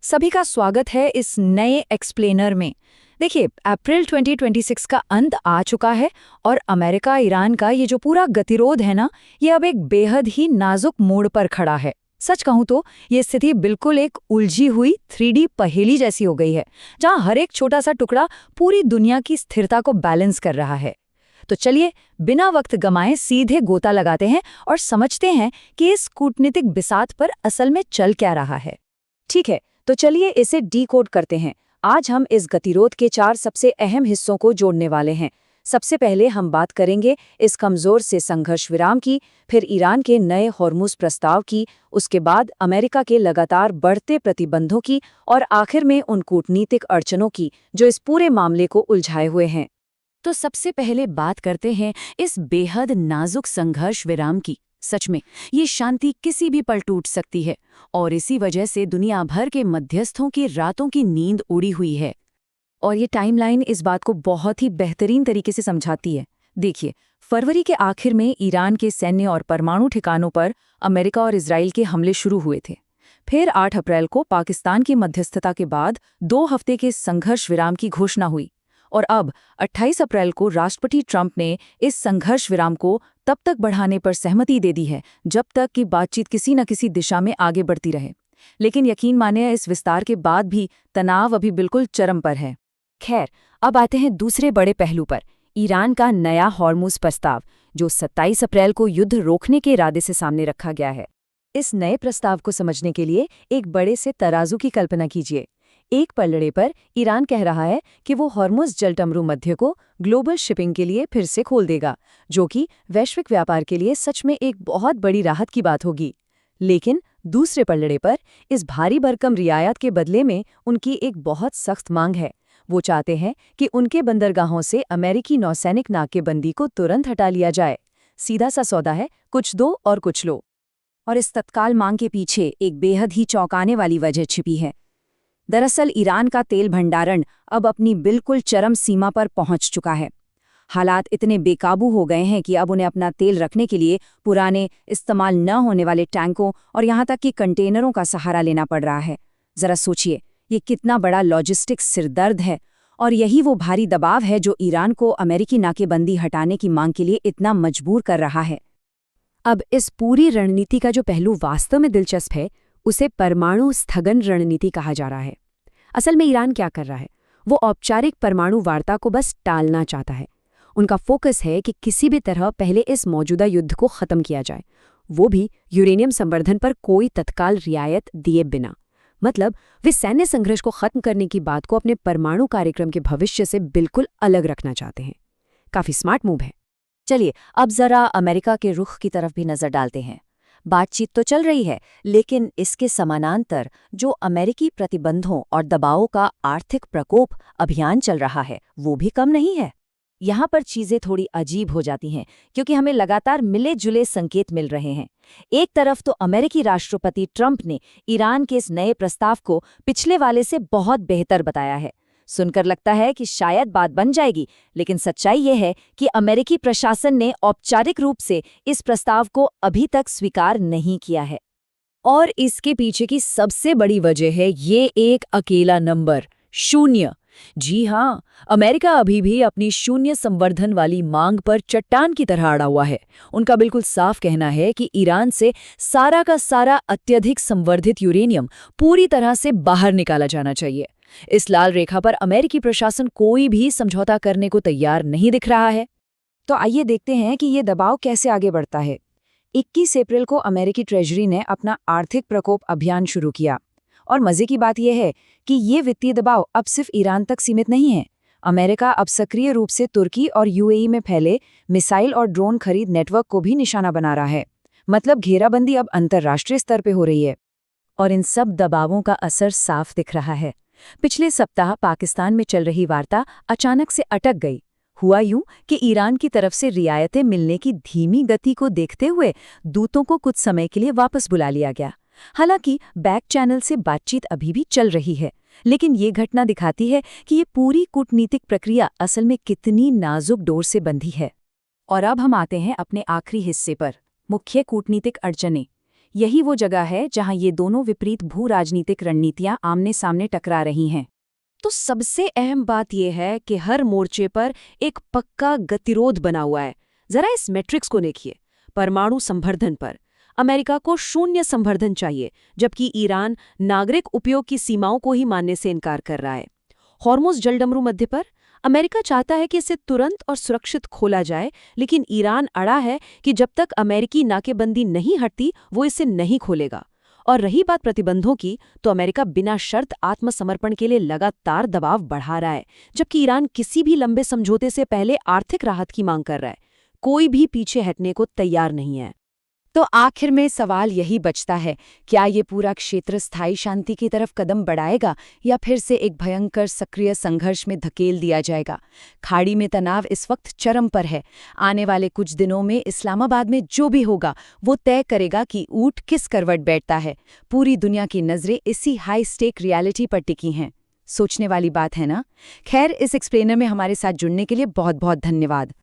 सभी का स्वागत है इस नए एक्सप्लेनर में। देखिए, अप्रैल 2026 का अंत आ चुका है और अमेरिका ईरान का ये जो पूरा गतिरोध है ना, ये अब एक बेहद ही नाजुक मोड़ पर खड़ा है। सच कहूं तो ये स्थिति बिल्कुल एक उलझी हुई 3D पहेली जैसी हो गई है, जहां हर एक छोटा सा टुकड़ा पूरी दुनिया की स्थिरता को बैलेंस कर रहा है। तो चलिए, बिना वक्त गमाए सीधे गोता लगाते हैं और समझते हैं कि इस कूटनीतिक बिसात पर असल में चल क्या रहा है। ठीक है, तो चलिए इसे डीकोड करते हैं। आज हम इस गतिरोध के 4 सबसे अहम हिस्सों को जोड़ने वाले हैं। सबसे पहले हम बात करेंगे इस कमजोर से संघर्ष विराम की, फिर ईरान के नए हॉर्मुज़ प्रस्ताव की, उसके बाद अमेरिका के लगातार बढ़ते प्रतिबंधों की और आखिर में उन कूटनीतिक अड़चनों की जो इस पूरे मामले को उलझाए हुए हैं। तो सबसे पहले बात करते हैं इस बेहद नाजुक संघर्ष विराम की। सच में ये शांति किसी भी पल टूट सकती है और इसी वजह से दुनिया भर के मध्यस्थों की रातों की नींद उड़ी हुई है। और ये टाइमलाइन इस बात को बहुत ही बेहतरीन तरीके से समझाती है। देखिए, फरवरी के आखिर में ईरान के सैन्य और परमाणु ठिकानों पर अमेरिका और इजराइल के हमले शुरू हुए थे। फिर 8 अप्रैल को पाकिस्तान की मध्यस्थता के बाद 2 हफ्ते के संघर्ष विराम की घोषणा हुई और अब 28 अप्रैल को राष्ट्रपति ट्रंप ने इस संघर्ष विराम को तब तक बढ़ाने पर सहमति दे दी है जब तक कि बातचीत किसी न किसी दिशा में आगे बढ़ती रहे। लेकिन यकीन मानिए, इस विस्तार के बाद भी तनाव अभी बिल्कुल चरम पर है। खैर, अब आते हैं दूसरे बड़े पहलू पर, ईरान का नया हॉर्मुज़ प्रस्ताव, जो 27 अप्रैल को युद्ध रोकने के इरादे से सामने रखा गया है। इस नए प्रस्ताव को समझने के लिए एक बड़े से तराजू की कल्पना कीजिए। एक पलड़े पर ईरान कह रहा है कि वो हॉर्मुज़ जलटमरू मध्य को ग्लोबल शिपिंग के लिए फिर से खोल देगा, जो कि वैश्विक व्यापार के लिए सच में एक बहुत बड़ी राहत की बात होगी। लेकिन दूसरे पलड़े पर इस भारी भरकम रियायत के बदले में उनकी एक बहुत सख्त मांग है। वो चाहते हैं कि उनके बंदरगाहों से अमेरिकी नौसैनिक नाकेबंदी को तुरंत हटा लिया जाए। सीधा सा सौदा है, कुछ दो और कुछ लो। और इस तत्काल मांग के पीछे एक बेहद ही चौंकाने वाली वजह छिपी है। दरअसल ईरान का तेल भंडारण अब अपनी बिल्कुल चरम सीमा पर पहुंच चुका है। हालात इतने बेकाबू हो गए हैं कि अब उन्हें अपना तेल रखने के लिए पुराने, इस्तेमाल न होने वाले टैंकों और यहाँ तक कि कंटेनरों का सहारा लेना पड़ रहा है। जरा सोचिए, ये कितना बड़ा लॉजिस्टिक्स सिरदर्द है। और यही वो भारी दबाव है जो ईरान को अमेरिकी नाकेबंदी हटाने की मांग के लिए इतना मजबूर कर रहा है। अब इस पूरी रणनीति का जो पहलू वास्तव में दिलचस्प है, उसे परमाणु स्थगन रणनीति कहा जा रहा है। असल में ईरान क्या कर रहा है? वो औपचारिक परमाणु वार्ता को बस टालना चाहता है। उनका फोकस है कि किसी भी तरह पहले इस मौजूदा युद्ध को खत्म किया जाए, वो भी यूरेनियम संवर्धन पर कोई तत्काल रियायत दिए बिना। मतलब वे सैन्य संघर्ष को खत्म करने की बात को अपने परमाणु कार्यक्रम के भविष्य से बिल्कुल अलग रखना चाहते हैं। काफी स्मार्ट मूव है। चलिए, अब जरा अमेरिका के रुख की तरफ भी नजर डालते हैं। बातचीत तो चल रही है, लेकिन इसके समानांतर जो अमेरिकी प्रतिबंधों और दबावों का आर्थिक प्रकोप अभियान चल रहा है, वो भी कम नहीं है। यहाँ पर चीजें थोड़ी अजीब हो जाती हैं, क्योंकि हमें लगातार मिले जुले संकेत मिल रहे हैं। एक तरफ तो अमेरिकी राष्ट्रपति ट्रंप ने ईरान के इस नए प्रस्ताव को पिछले वाले से बहुत बेहतर बताया है। सुनकर लगता है कि शायद बात बन जाएगी, लेकिन सच्चाई ये है कि अमेरिकी प्रशासन ने औपचारिक रूप से इस प्रस्ताव को अभी तक स्वीकार नहीं किया है। और इसके पीछे की सबसे बड़ी वजह है ये एक अकेला नंबर, 0। जी हाँ, अमेरिका अभी भी अपनी शून्य संवर्धन वाली मांग पर चट्टान की तरह अड़ा हुआ है। उनका बिल्कुल साफ कहना है कि ईरान से सारा का सारा अत्यधिक संवर्धित यूरेनियम पूरी तरह से बाहर निकाला जाना चाहिए। इस लाल रेखा पर अमेरिकी प्रशासन कोई भी समझौता करने को तैयार नहीं दिख रहा है। तो आइए देखते हैं कि ये दबाव कैसे आगे बढ़ता है। 21 अप्रैल को अमेरिकी ट्रेजरी ने अपना आर्थिक प्रकोप अभियान शुरू किया। और मजे की बात यह है कि ये वित्तीय दबाव अब सिर्फ ईरान तक सीमित नहीं है। अमेरिका अब सक्रिय रूप से तुर्की और यूएई में फैले मिसाइल और ड्रोन खरीद नेटवर्क को भी निशाना बना रहा है। मतलब घेराबंदी अब अंतर्राष्ट्रीय स्तर पे हो रही है। और इन सब दबावों का असर साफ दिख रहा है। पिछले सप्ताह पाकिस्तान में चल रही वार्ता अचानक से अटक गई। हुआ यूं कि ईरान की तरफ से रियायतें मिलने की धीमी गति को देखते हुए दूतों को कुछ समय के लिए वापस बुला लिया गया। हालांकि बैक चैनल से बातचीत अभी भी चल रही है, लेकिन ये घटना दिखाती है कि ये पूरी कूटनीतिक प्रक्रिया असल में कितनी नाजुक डोर से बंधी है। और अब हम आते हैं अपने आखिरी हिस्से पर, मुख्य कूटनीतिक अड़चनें। यही वो जगह है जहां ये दोनों विपरीत भू-राजनीतिक रणनीतियां आमने-सामने टकरा रही हैं। तो सबसे अहम बात यह है कि हर मोर्चे पर एक पक्का गतिरोध बना हुआ है। जरा इस मैट्रिक्स को देखिए। परमाणु संवर्धन पर अमेरिका को 0 संवर्धन चाहिए, जबकि ईरान नागरिक उपयोग की सीमाओं को ही मानने से इनकार कर रहा है। हॉर्मुज़ जलडमरू मध्य पर अमेरिका चाहता है कि इसे तुरंत और सुरक्षित खोला जाए, लेकिन ईरान अड़ा है कि जब तक अमेरिकी नाकेबंदी नहीं हटती वो इसे नहीं खोलेगा। और रही बात प्रतिबंधों की, तो अमेरिका बिना शर्त आत्मसमर्पण के लिए लगातार दबाव बढ़ा रहा है, जबकि ईरान किसी भी लंबे समझौते से पहले आर्थिक राहत की मांग कर रहा है। कोई भी पीछे हटने को तैयार नहीं है। तो आखिर में सवाल यही बचता है, क्या ये पूरा क्षेत्र स्थायी शांति की तरफ कदम बढ़ाएगा या फिर से एक भयंकर सक्रिय संघर्ष में धकेल दिया जाएगा? खाड़ी में तनाव इस वक्त चरम पर है। आने वाले कुछ दिनों में इस्लामाबाद में जो भी होगा वो तय करेगा कि ऊंट किस करवट बैठता है। पूरी दुनिया की नज़रें इसी हाई स्टेक रियलिटी पर टिकी हैं। सोचने वाली बात है ना? खैर, इस एक्सप्लेनर में हमारे साथ जुड़ने के लिए बहुत बहुत धन्यवाद।